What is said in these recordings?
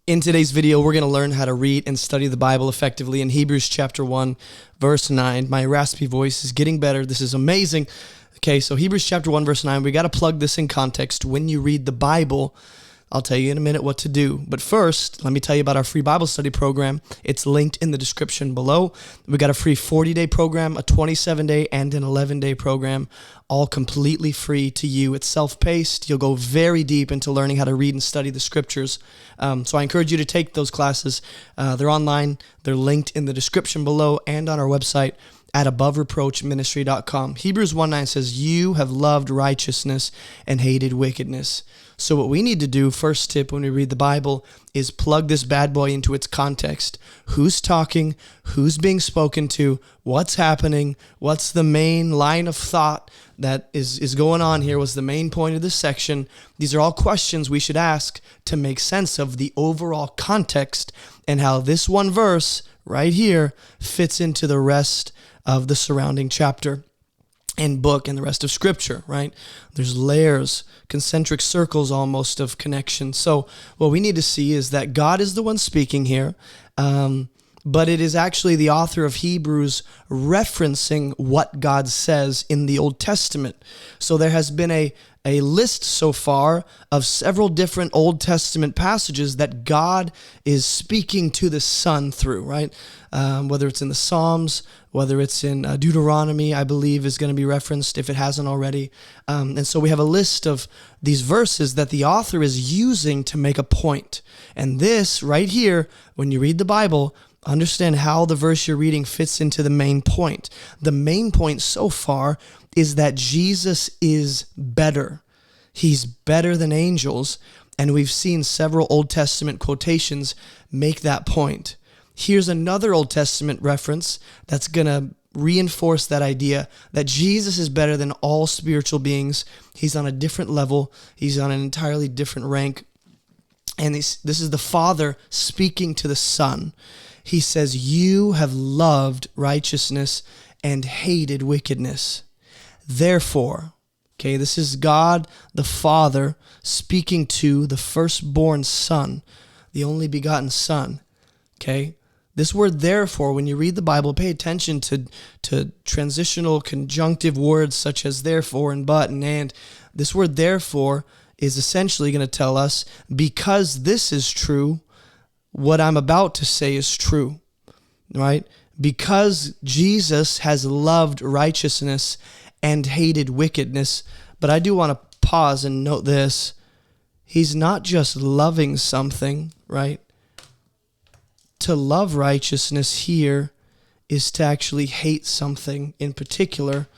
In today's video, we're going to learn how to read and study the Bible effectively in Hebrews chapter 1, verse 9. My raspy voice is getting better. This is amazing. Okay, so Hebrews chapter 1, verse 9, we got to plug this in context. When you read the Bible, I'll tell you in a minute what to do. But first, let me tell you about our free Bible study program. It's linked in the description below. We got a free 40-day program, a 27-day, and an 11-day program, all completely free to you. It's self-paced. You'll go very deep into learning how to read and study the scriptures. So I encourage you to take those classes. They're online. They're linked in the description below and on our website at abovereproachministry.com. Hebrews 1:9 says, "You have loved righteousness and hated wickedness." So what we need to do, first tip when we read the Bible, is plug this bad boy into its context. Who's talking? Who's being spoken to? What's happening? What's the main line of thought that is going on here? What's the main point of this section? These are all questions we should ask to make sense of the overall context and how this one verse right here fits into the rest of the surrounding chapter and book and the rest of scripture, right? There's layers, concentric circles almost of connection. So what we need to see is that God is the one speaking here, but it is actually the author of Hebrews referencing what God says in the Old Testament. So there has been a list so far of several different Old Testament passages that God is speaking to the Son through, right? Whether it's in the Psalms, whether it's in Deuteronomy, I believe is going to be referenced if it hasn't already. And so we have a list of these verses that the author is using to make a point. And this right here, when you read the Bible, understand how the verse you're reading fits into the main point. The main point so far is that Jesus is better. He's better than angels, and we've seen several Old Testament quotations make that point. Here's another Old Testament reference that's going to reinforce that idea that Jesus is better than all spiritual beings. He's on a different level. He's on an entirely different rank. And this is the Father speaking to the Son. He says, "You have loved righteousness and hated wickedness. Therefore," okay, this is God the Father speaking to the firstborn Son, the only begotten Son, okay? This word therefore, when you read the Bible, pay attention to transitional conjunctive words such as therefore and but and. This word therefore is essentially going to tell us, because this is true, what I'm about to say is true, right? Because Jesus has loved righteousness and hated wickedness. But I do want to pause and note this. He's not just loving something, right? To love righteousness here is to actually hate something in particular,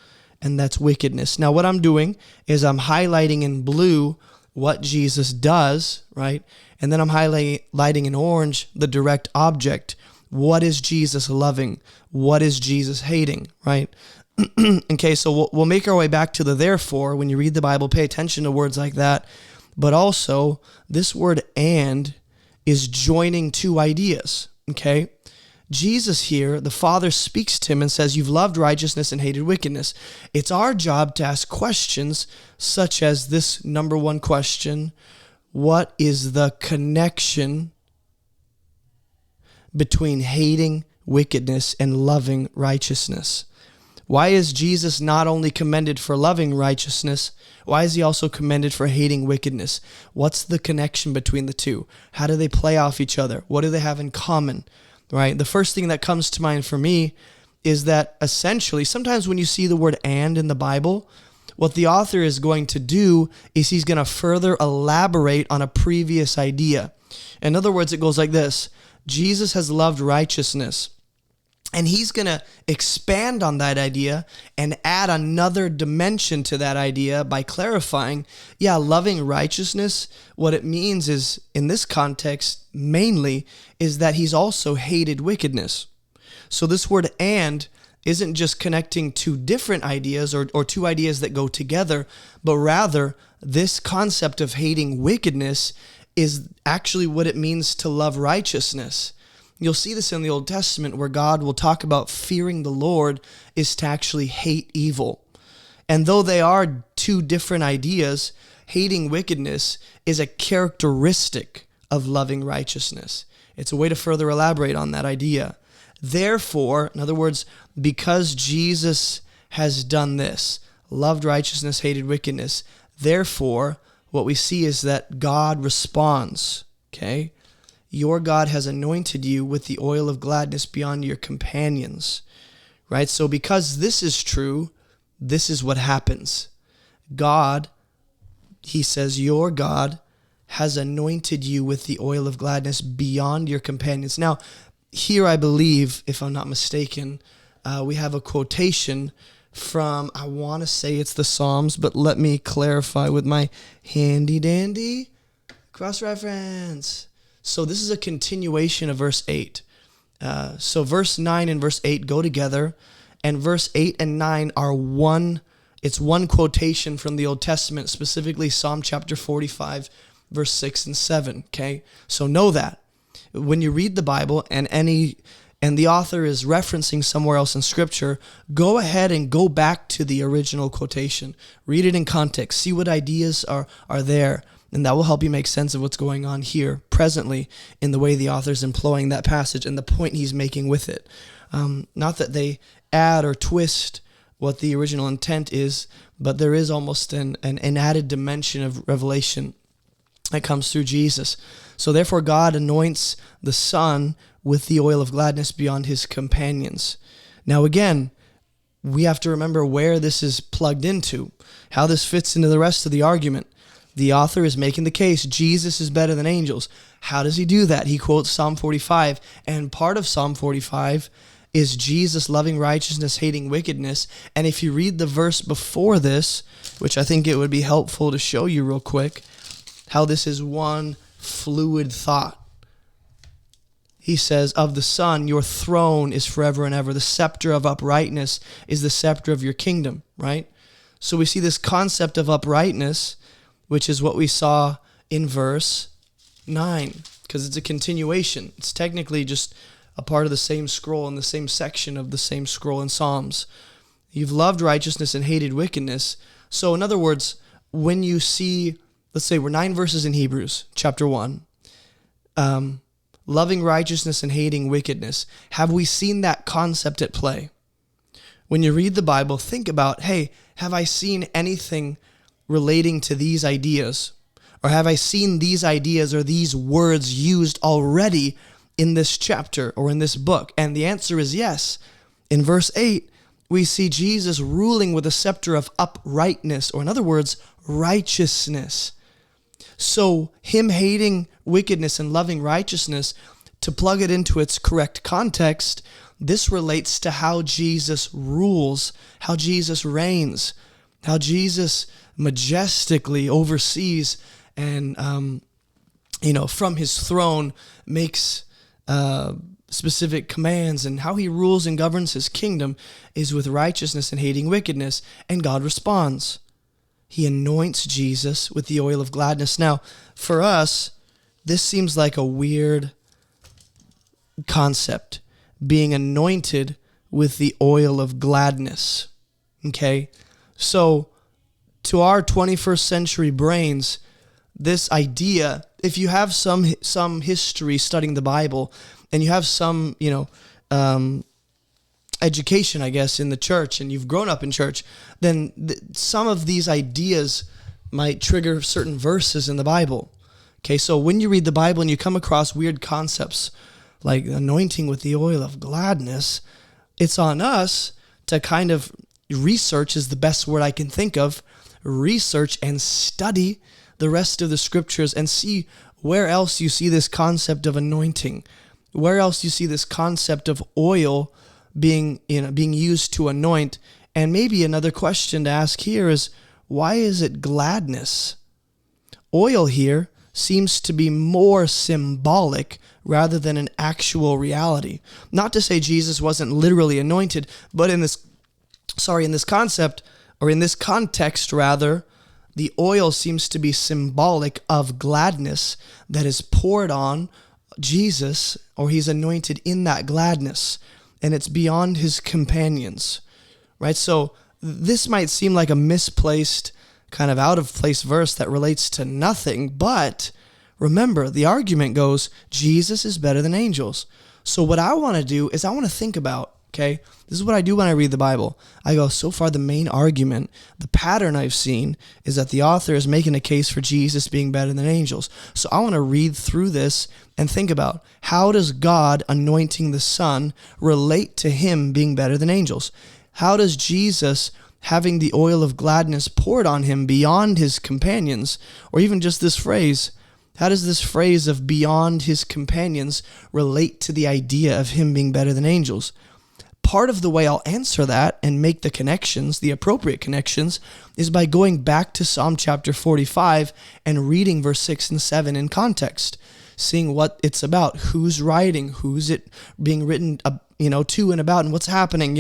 and that's wickedness. Now, what I'm doing is I'm highlighting in blue what Jesus does, right? And then I'm highlighting in orange the direct object. What is Jesus loving? What is Jesus hating, right? Okay, so we'll make our way back to the therefore. When you read the Bible, pay attention to words like that. But also, this word and is joining two ideas, okay? Jesus here, the Father speaks to him and says, "You've loved righteousness and hated wickedness." It's our job to ask questions such as this number one question: what is the connection between hating wickedness and loving righteousness? Why is Jesus not only commended for loving righteousness, why is he also commended for hating wickedness? What's the connection between the two? How do they play off each other? What do they have in common? Right? The first thing that comes to mind for me is that essentially, sometimes when you see the word "and" in the Bible, what the author is going to do is he's going to further elaborate on a previous idea. In other words, it goes like this: Jesus has loved righteousness, and he's going to expand on that idea and add another dimension to that idea by clarifying, loving righteousness, what it means is, in this context, mainly, is that he's also hated wickedness. So this word "and" isn't just connecting two different ideas or two ideas that go together, but rather this concept of hating wickedness is actually what it means to love righteousness. You'll see this in the Old Testament where God will talk about fearing the Lord is to actually hate evil. And though they are two different ideas, hating wickedness is a characteristic of loving righteousness. It's a way to further elaborate on that idea. Therefore, in other words, because Jesus has done this, loved righteousness, hated wickedness, therefore, what we see is that God responds, okay? Your God has anointed you with the oil of gladness beyond your companions, right? So because this is true, this is what happens. God, he says, your God has anointed you with the oil of gladness beyond your companions. Now, here I believe, if I'm not mistaken, we have a quotation from, I want to say it's the Psalms, but let me clarify with my handy dandy cross-reference. So this is a continuation of verse 8. So verse 9 and verse 8 go together, and verse 8 and 9 are one quotation from the Old Testament, specifically Psalm chapter 45, verse 6 and 7, okay? So know that. When you read the Bible and the author is referencing somewhere else in Scripture, go ahead and go back to the original quotation. Read it in context. See what ideas are there, and that will help you make sense of what's going on here presently in the way the author's employing that passage and the point he's making with it. Not that they add or twist what the original intent is, but there is almost an added dimension of revelation that comes through Jesus. So therefore God anoints the Son with the oil of gladness beyond his companions. Now again, we have to remember where this is plugged into, how this fits into the rest of the argument. The author is making the case Jesus is better than angels. How does he do that? He quotes Psalm 45, and part of Psalm 45 is Jesus loving righteousness, hating wickedness. And if you read the verse before this, which I think it would be helpful to show you real quick, how this is one fluid thought. He says, of the Son, your throne is forever and ever. The scepter of uprightness is the scepter of your kingdom, right? So we see this concept of uprightness, which is what we saw in verse 9, because it's a continuation. It's technically just a part of the same scroll in the same section of the same scroll in Psalms. You've loved righteousness and hated wickedness. So in other words, when you see, let's say we're 9 verses in Hebrews, chapter 1, loving righteousness and hating wickedness, have we seen that concept at play? When you read the Bible, think about, hey, have I seen anything relating to these ideas? Or have I seen these ideas or these words used already in this chapter or in this book? And the answer is yes. In verse 8, we see Jesus ruling with a scepter of uprightness, or in other words, righteousness. So him hating wickedness and loving righteousness, to plug it into its correct context, this relates to how Jesus rules, how Jesus reigns, how Jesus majestically oversees and, from his throne makes specific commands, and how he rules and governs his kingdom is with righteousness and hating wickedness, and God responds. He anoints Jesus with the oil of gladness. Now, for us, this seems like a weird concept, being anointed with the oil of gladness. Okay? So, to our 21st century brains, this idea, if you have some history studying the Bible, and you have some, education, I guess, in the church, and you've grown up in church, then some of these ideas might trigger certain verses in the Bible. Okay, so when you read the Bible and you come across weird concepts like anointing with the oil of gladness, it's on us to kind of research, is the best word I can think of, research and study the rest of the scriptures and see where else you see this concept of anointing, where else you see this concept of oil being used to anoint. And maybe another question to ask here is, why is it gladness? Oil here seems to be more symbolic rather than an actual reality. Not to say Jesus wasn't literally anointed, but in this concept, or in this context rather, the oil seems to be symbolic of gladness that is poured on Jesus, or he's anointed in that gladness, and it's beyond his companions, right? So this might seem like a misplaced, kind of out of place verse that relates to nothing, but remember, the argument goes, Jesus is better than angels. So what I want to do is I want to think about, okay, this is what I do when I read the Bible. I go, so far the main argument, the pattern I've seen is that the author is making a case for Jesus being better than angels. So I want to read through this and think about, how does God anointing the Son relate to him being better than angels? How does Jesus having the oil of gladness poured on him beyond his companions, or even just this phrase, how does this phrase of beyond his companions relate to the idea of him being better than angels? Part of the way I'll answer that and make the connections, the appropriate connections, is by going back to Psalm chapter 45 and reading verse 6 and 7 in context, seeing what it's about, who's writing, who's it being written to and about, and what's happening.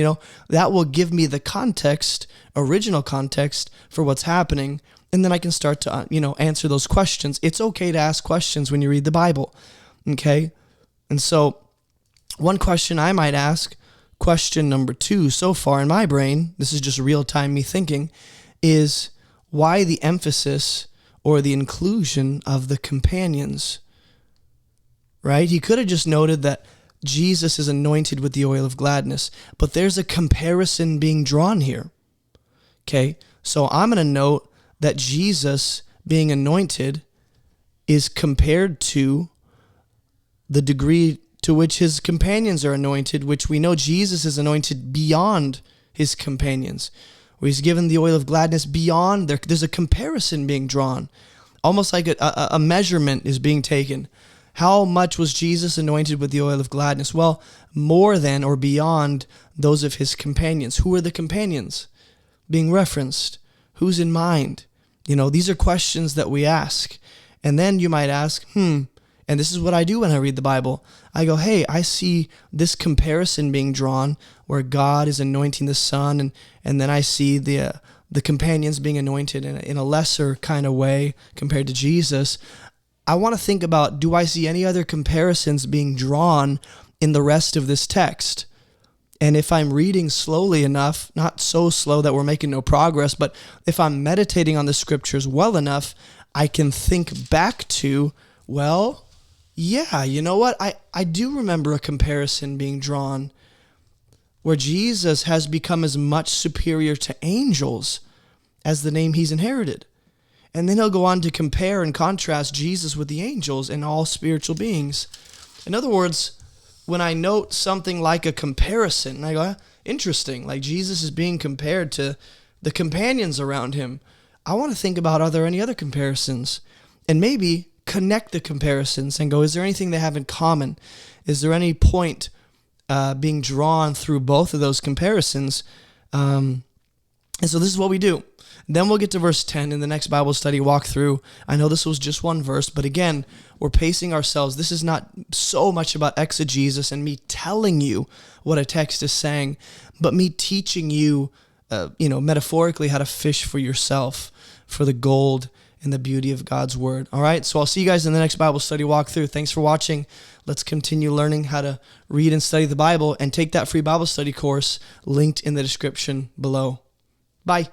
That will give me the context, original context for what's happening, and then I can start to answer those questions. It's okay to ask questions when you read the Bible, okay? And so one question I might ask, question number 2 so far in my brain, this is just real-time me thinking, is why the emphasis or the inclusion of the companions, right? He could have just noted that Jesus is anointed with the oil of gladness, but there's a comparison being drawn here, okay? So I'm going to note that Jesus being anointed is compared to the degree to which his companions are anointed, which we know Jesus is anointed beyond his companions, where he's given the oil of gladness beyond their. There's a comparison being drawn, almost like a measurement is being taken. How much was Jesus anointed with the oil of gladness? Well, more than or beyond those of his companions. Who are the companions being referenced? Who's in mind? These are questions that we ask. And then you might ask, and this is what I do when I read the Bible. I go, hey, I see this comparison being drawn where God is anointing the Son, and then I see the companions being anointed in a lesser kind of way compared to Jesus. I want to think about, do I see any other comparisons being drawn in the rest of this text? And if I'm reading slowly enough, not so slow that we're making no progress, but if I'm meditating on the scriptures well enough, I can think back to, well, yeah, you know what? I do remember a comparison being drawn where Jesus has become as much superior to angels as the name he's inherited. And then he'll go on to compare and contrast Jesus with the angels and all spiritual beings. In other words, when I note something like a comparison, I go, interesting, like Jesus is being compared to the companions around him. I want to think about, are there any other comparisons? And maybe connect the comparisons and go, is there anything they have in common? Is there any point being drawn through both of those comparisons? And so this is what we do. Then we'll get to verse 10 in the next Bible study walkthrough. I know this was just one verse, but again, we're pacing ourselves. This is not so much about exegesis and me telling you what a text is saying, but me teaching you, metaphorically how to fish for yourself for the gold and the beauty of God's word. All right, so I'll see you guys in the next Bible study walkthrough. Thanks for watching. Let's continue learning how to read and study the Bible, and take that free Bible study course linked in the description below. Bye.